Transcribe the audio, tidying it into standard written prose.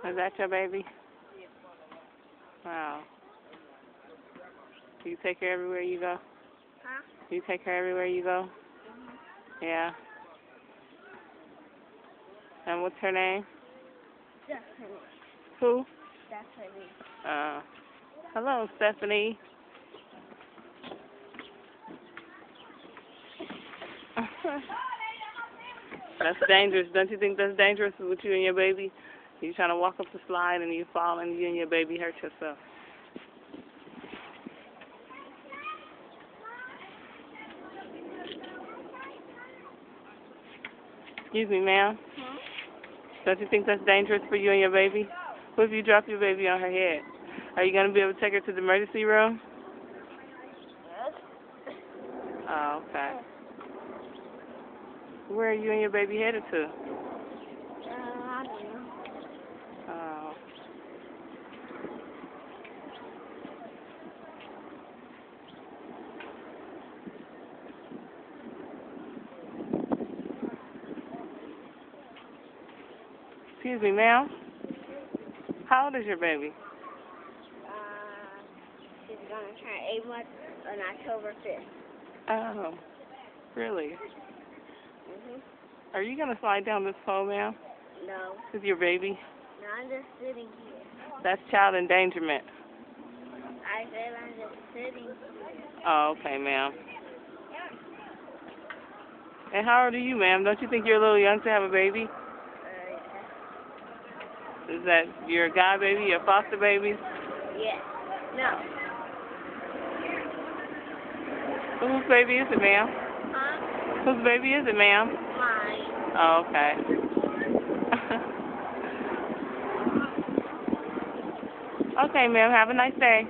Is that your baby? Wow. Do you take her everywhere you go? Huh? Do you take her everywhere you go? Yeah. And what's her name? Stephanie. Who? Stephanie. Hello, Stephanie. That's dangerous. Don't you think that's dangerous with you and your baby? You trying to walk up the slide and you fall and you and your baby hurt yourself. Excuse me, ma'am. Hmm? Don't you think that's dangerous for you and your baby? What if you drop your baby on her head? Are you going to be able to take her to the emergency room? Yes. Oh, okay. Where are you and your baby headed to? I don't know. Oh. Excuse me, ma'am. How old is your baby? She's gonna turn 8 months on October 5th. Oh, really? Mhm. Are you going to slide down this pole, ma'am? No. With your baby? No, I'm just sitting here. That's child endangerment. I said I'm just sitting here. Oh, okay, ma'am. And how old are you, ma'am? Don't you think you're a little young to have a baby? Is that your guy baby, your foster baby? Yes. No. Whose baby is it, ma'am? Huh? Whose baby is it, ma'am? Mine. Oh, okay. Okay, ma'am. Have a nice day.